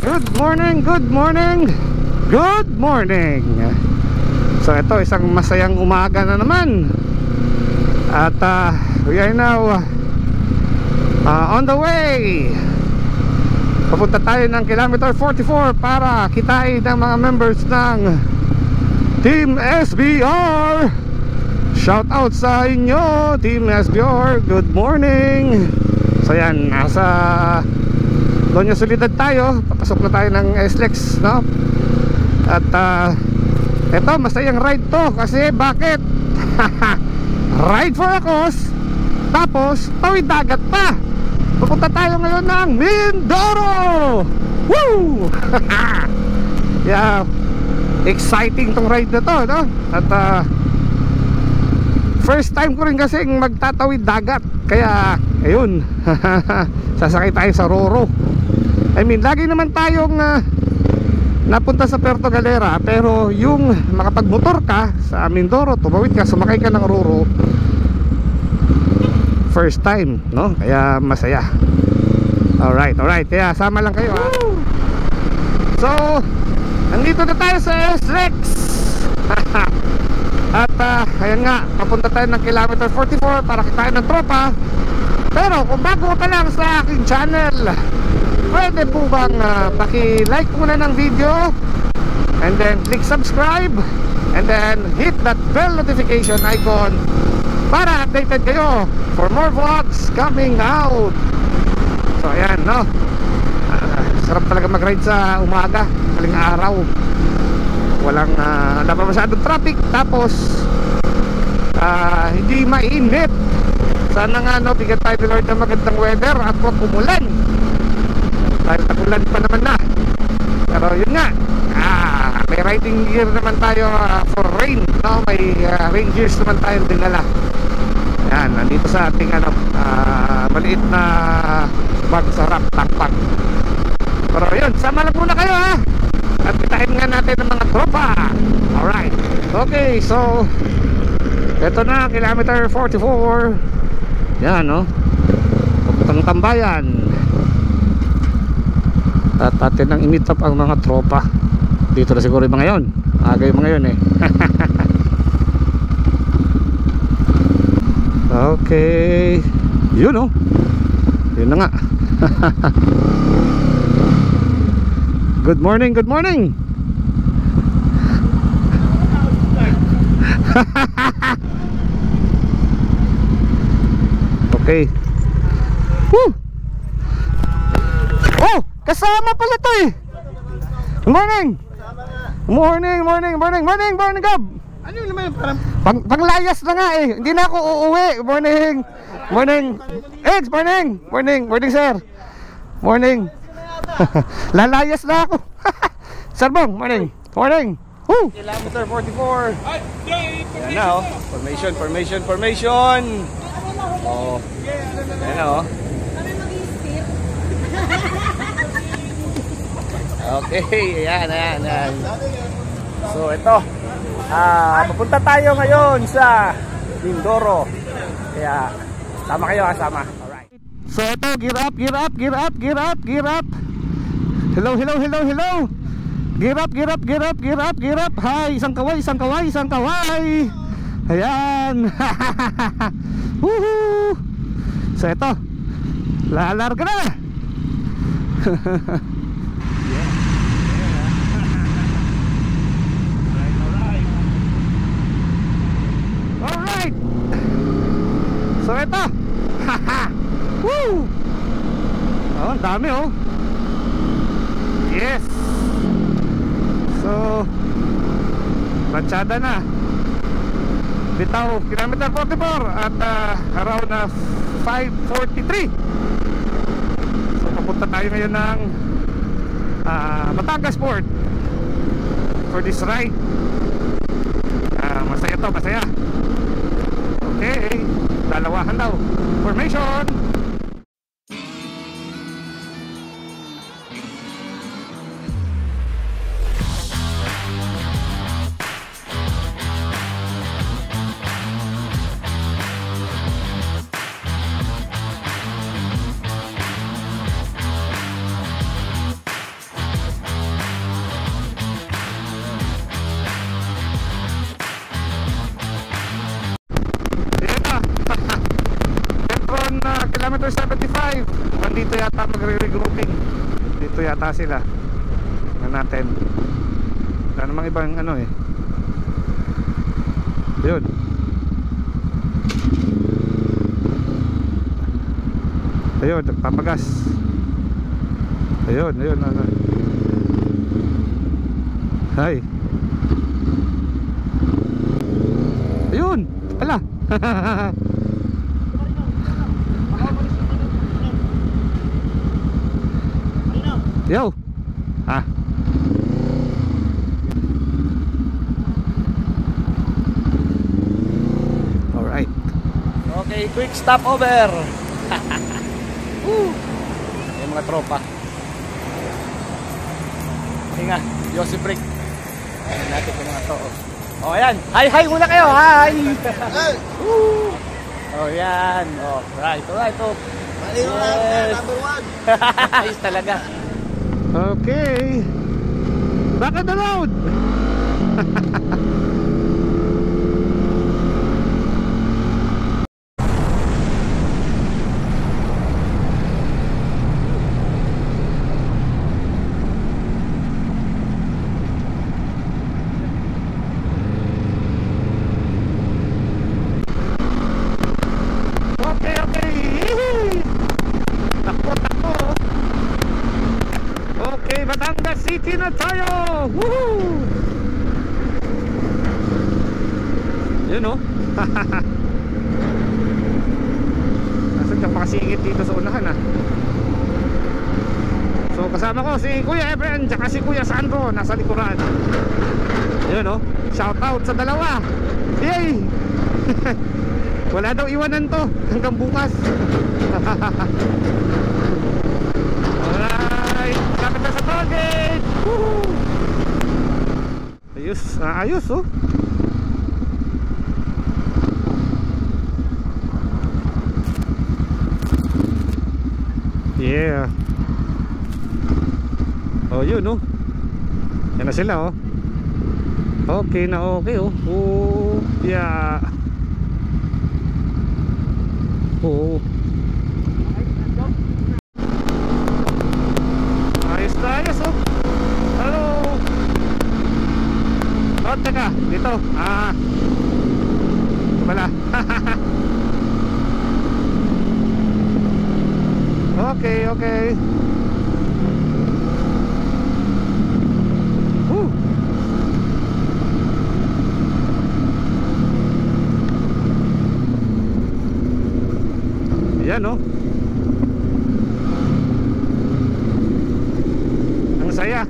good morning, good morning, good morning. So ito, isang masayang umaga na naman. At we are now on the way. Papunta tayo ng kilometer 44 para kitain ng mga members ng Team SBR. Shout out sa inyo, Team SBR, good morning. So yan, nasa Doña Soledad tayo. Papasok na tayo ng SLEX, no? At eto, masayang ride to. Kasi bakit? Ride for a cause, tapos tawid dagat pa. Pupunta tayo ngayon ng Mindoro. Woo! Yeah, exciting tong ride na to, no? At first time ko rin kasing magtatawid dagat. Kaya ayun, sasakay tayo sa Roro. I mean, lagi naman tayong napunta sa Puerto Galera, pero yung makapagmotor ka sa Mindoro, tumawid ka, sumakay ka ng Roro, first time, no? Kaya masaya. Alright, kaya sama lang kayo, ha? So, nandito na tayo sa SLEX. At ayan nga, papunta tayo ng kilometer 44 para kitain ng tropa. Pero kung bago ka lang sa aking channel, pwede po bang paki-like muna ng video, and then click subscribe, and then hit that bell notification icon para updated kayo for more vlogs coming out. So ayan, no? Sarap talaga mag-ride sa umaga, maling araw. Walang wala pa masyadong traffic, tapos hindi mainit. Sana nga, no, bigyan tayo ni Lord ng magandang weather at huwag umulan, dahil tagulan pa naman na. Pero yun nga, may riding gear naman tayo for rain, no? May rain gears naman tayong dinala. Yan, nandito sa ating maliit na bag sa harap, takpak. Pero yun, sama lang muna kayo, ha? At kitain nga natin ng mga tropa. Alright, okay, so ito na, kilometer 44. Yan, no? Papuntang Tambayan. At atin nang i-meet up ang mga tropa. Dito na siguro yung mga yun. Aga yung mga yun, eh. Okay. Yun, no? Yun na nga. Good morning, good morning. Okay. Woo! Oh, kasama pala to, eh. Good morning. Morning, Gab. Ano naman parang panglayas na nga, eh. Hindi na ako uuwi. Morning. Eggs, morning, sir. Morning. Lalayas na ako. Sir Bong, morning. Woo! Kilometer 44. Yan na, oh. Formation. Oh. Yan na, oh. Okay, ayan. So ito, papunta tayo ngayon sa Mindoro. Kaya sama kayo, sama. Alright. So ito, gear up. Hello. Gear up. Hi, isang kaway. Ayan. Woohoo. So ito, lalarga na. Alright. So ito. Woo. Oh, ang dami, oh. Yes. So Machada na. Bitaw, kilometer 44 at around 5:43. So papunta tayo ngayon ng Batangas Port for this ride. Masaya. Okay, dalawahan daw. Formation. Dito yata sila. Tingnan natin. Wala namang ibang ano eh. Yun. Ayun, nagpapagas. Ayun, ayun, ano. Hay. Ayun, ala. Yo. Ah. Alright. Okay, quick stopover. Yung mga tropa. Hinga, Yossi break. Ayan natin yung mga to. Oh, ayan. Hi muna kayo. Hi. Oh, yan. Oh, right. Oh. Yes. Number 1. Ayos talaga. Okay. Back on the road. Okay, Batangas City na tayo. Woohoo! Yun oh. Nasaan kang makasingit dito sa unahan ah. So kasama ko si Kuya Efren tsaka si Kuya Sandro nasa likuran. Yun oh. Shout out sa dalawa. Yay! Wala daw iwanan to hanggang bukas. Alright, kapit na sa target. Ayos, ayos oh. Yeah. Oh yun oh. Yan na sila oh. Okay na okay oh. Oh yeah. Oh. Ayos na ayos oh. Hello. Oh teka, dito. Ah. Wala. Okay, okay. Woo. Yan oh. Ang saya.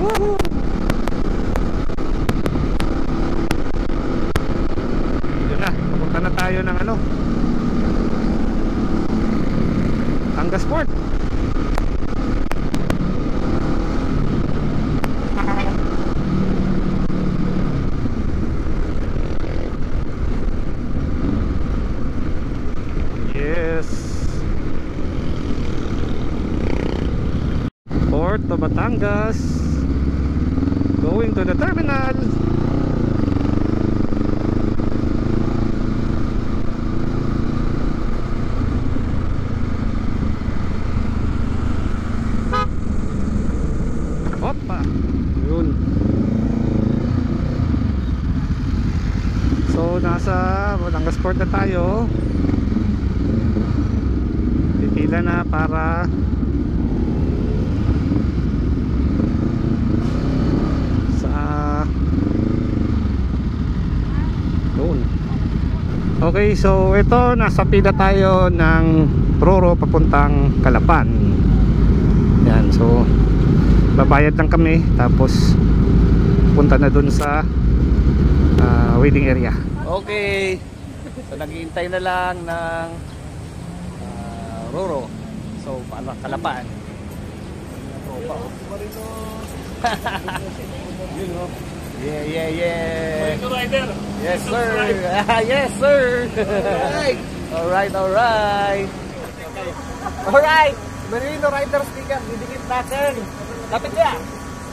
Woohoo! Yun na, papunta na tayo ng ano, Angasport. Yes, Port of Batangas, going to the terminal. Opa, yun. So nasa Batangas Port na tayo. Pipila na para okay, so ito nasa pila tayo ng Roro papuntang Calapan. Yan, so babayad lang kami tapos punta na dun sa waiting area. Okay. So naghihintay na lang ng Roro. So kalapaan. Tropa. Yun oh. Yeah. Rider. Yes sir. Yes sir. Alright. Alright. Marino Rider sticker. Didikit natin. Lapit niya.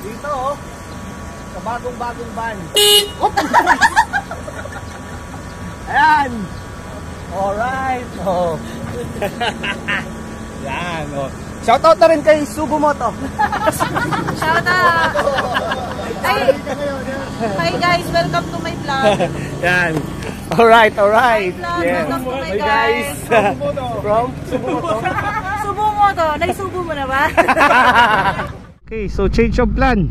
Dito oh. Sa bagong van. Ayan. Alright. Oh. Yan oh. Shoutout na rin kay Subumoto. Shout out! Hi guys, welcome to my vlog. Yan. Alright. Hi vlog, Yeah. welcome to my Hey guys. From Subumoto. Subo mo to, naisubo mo na ba? Okay, so change of plan.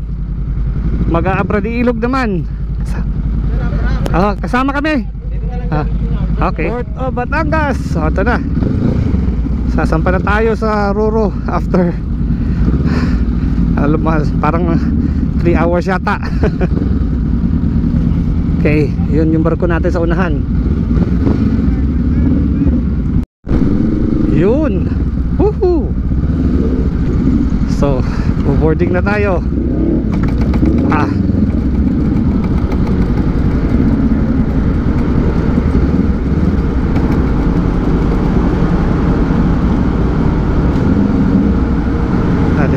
Mag-aabra di Ilog naman. Kasama kami. Okay. Port of Batangas. So, ito na. Sasampa na tayo sa Roro after parang 3 hours yata. Okay, yun yung barko natin sa unahan. Yun. Woohoo. So, boarding na tayo.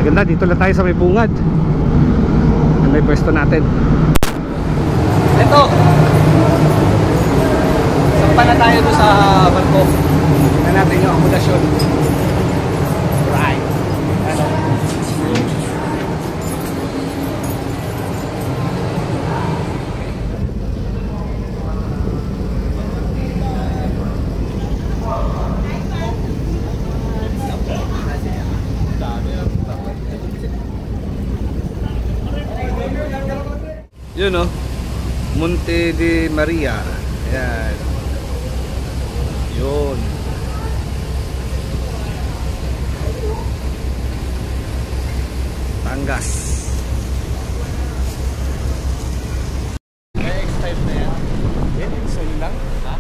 Ganda, dito lang tayo sa may bungad. May pwesto natin. Ito. Sampa na tayo doon sa barko. Tingnan natin yung akomodasyon. Right. Ano? Yun o, Monte de Maria. Ayan. Yun. Batangas. X5 na yan. Yan, X1 lang. Ha?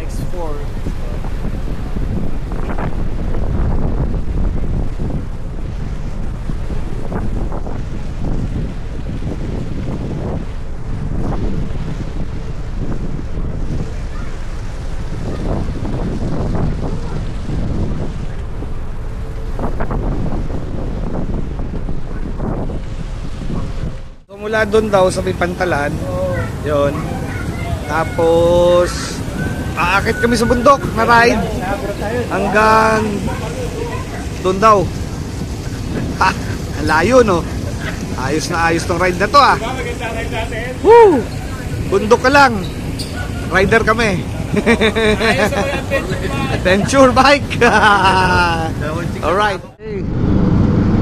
X4. Mula doon daw sa may Pantalan. Yun. Tapos aakit kami sa bundok na ride hanggang doon daw. Ha, ang layo no. Ayos na ayos tong ride na to ah. Woo! Bundok ka lang. Rider kami. Adventure bike. Alright.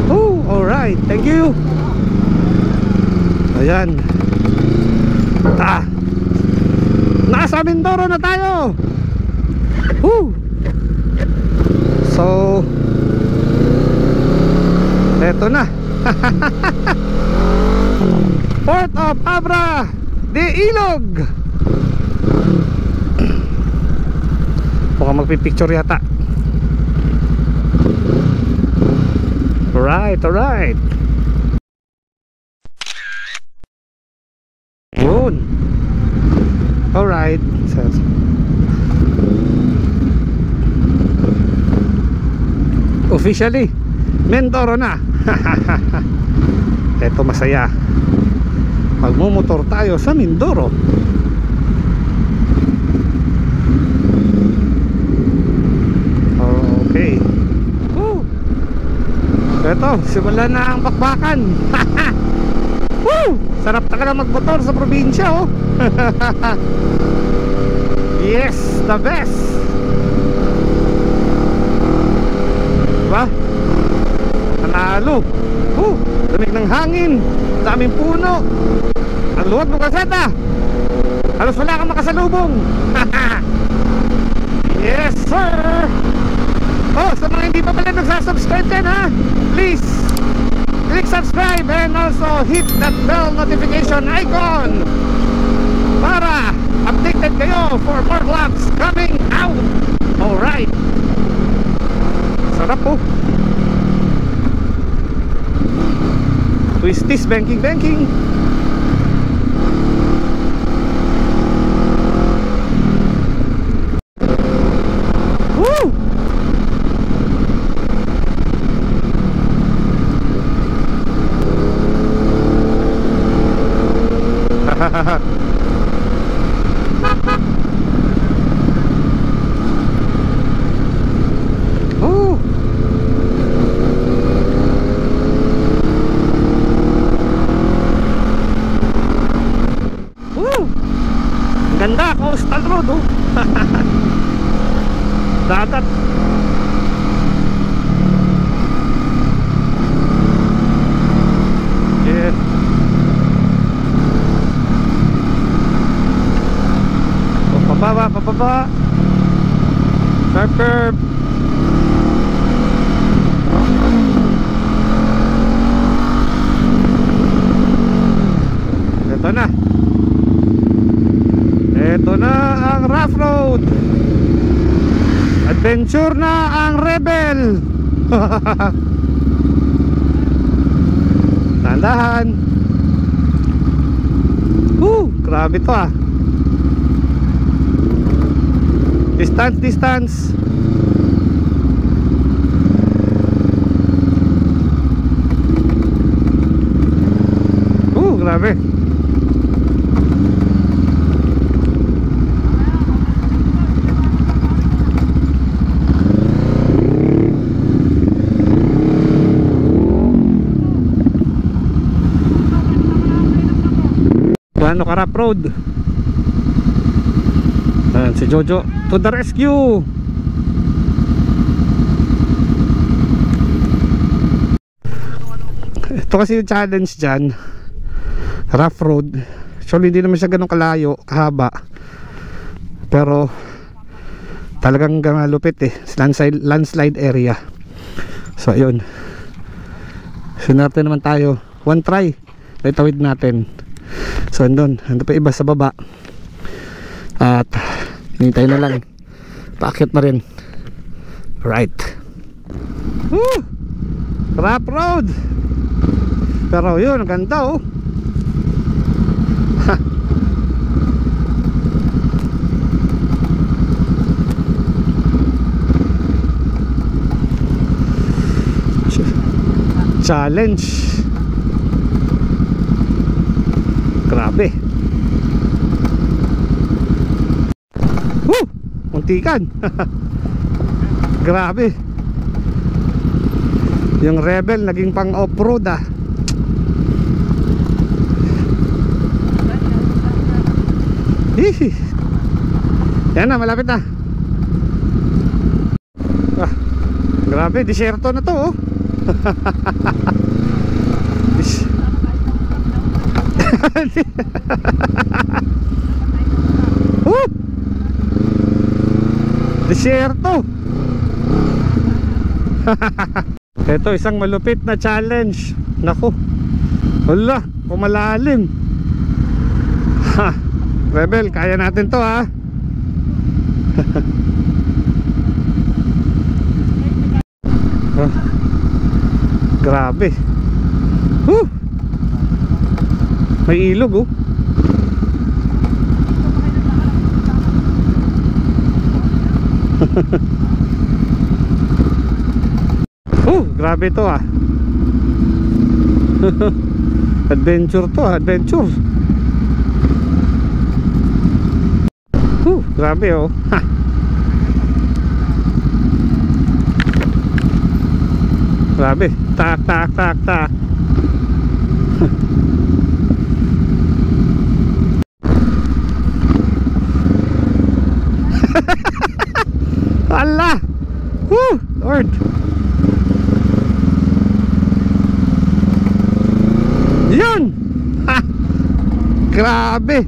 Oh, alright. Thank you. Ayan. Nasa Mindoro na tayo. Woo! So eto na. Port of Abra de Ilog. Mukhang magpipicture yata. Alright. Yun. Alright. Officially Mindoro na. Eto masaya. Magmumotor tayo sa Mindoro. Okay. Eto, simulan na ang bakbakan. Woo! Sarap talaga magmotor sa probinsya oh. Yes, the best. Diba? Panalo. Lamig ng hangin. Daming puno. Ang luwag ng kalsada. Halos wala kang makasalubong. Yes sir. Oh, sa mga hindi pa pala nagsasubscribe din ha, please click subscribe and also hit that bell notification icon para updated kayo for more vlogs coming out. Alright, sarap po. Twisties, banking. Woo! Oh. Woo! Ang ganda, coastal road oh. Dagat. Yeah. Pababa. Curve. Ito na ang rough road. Adventure na ang Rebel. Tandahan. Grabe to ah. Distance. Grabe. Ano ka rough road? Ayan, si Jojo to the rescue. Ito kasi yung challenge dyan, rough road. Actually hindi naman siya ganun kalayo, kahaba, pero talagang malupit eh. Landslide area. So ayun, sunarte naman tayo. One try, itawid natin. So andun pa iba sa baba. At hinintay na lang, paakyat na rin. Right. Woo! Rough road. Pero yun, ang ganda oh. Challenge. Grabe. Muntikan. Grabe. Yung Rebel naging pang off-road ah. Yan na, malapit na. Grabe, disyerto na to oh. Disyerto. Ito isang malupit na challenge. Naku, hala, kumalalim. Rebel, kaya natin to ha. Grabe. May ilog oh. Grabe to ah. Adventure to, adventure. Grabe oh. Grabe. Tak. Allah. Lord. Yun. Grabe.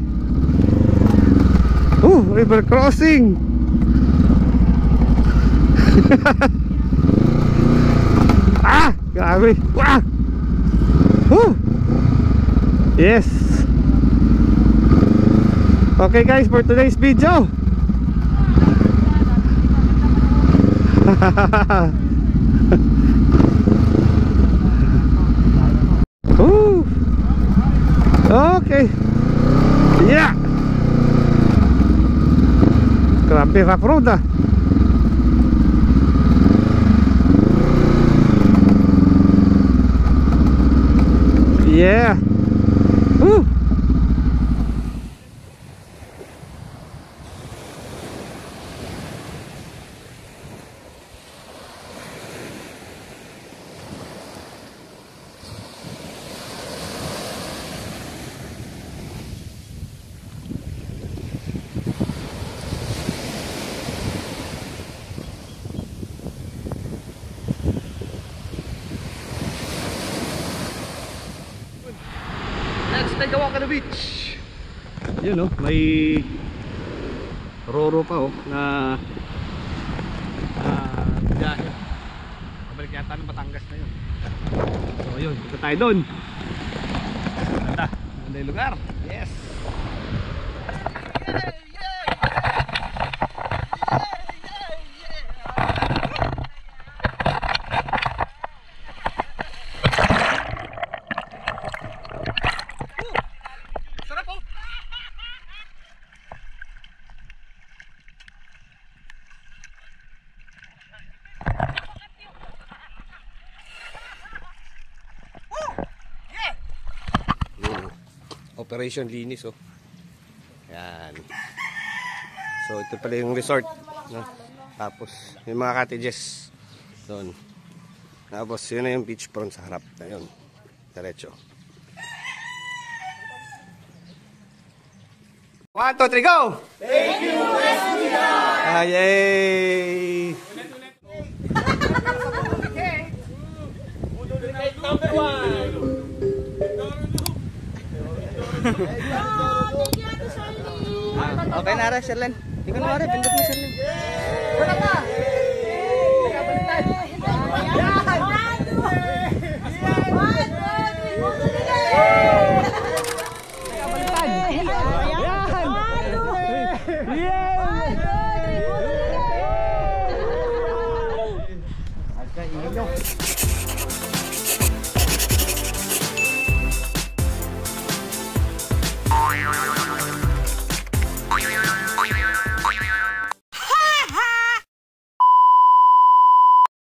River crossing. Grabe. Yes. Okay guys, for today's video. Ooh. Okay. Yeah. Grabe rough road ah. Yeah. Woo. Let's take a walk on the beach. Yun oh, may roro pa oh na biyahe. Pabalik yata ng Batangas na yun. So yun, punta tayo doon. Ganda, ganda yung lugar. Yes. Operation linis oh. Yan. So ito pala yung resort, no? Tapos yung mga cottages doon. Tapos yun na yung beach front sa harap. Ayun. Diretso. 1, 2, 3, go! Thank you, Westmida! Yay! Number 1! Okay na rin, Sherlyn. Ikaw na rin, pindot mo, Sherlyn. Wala pa!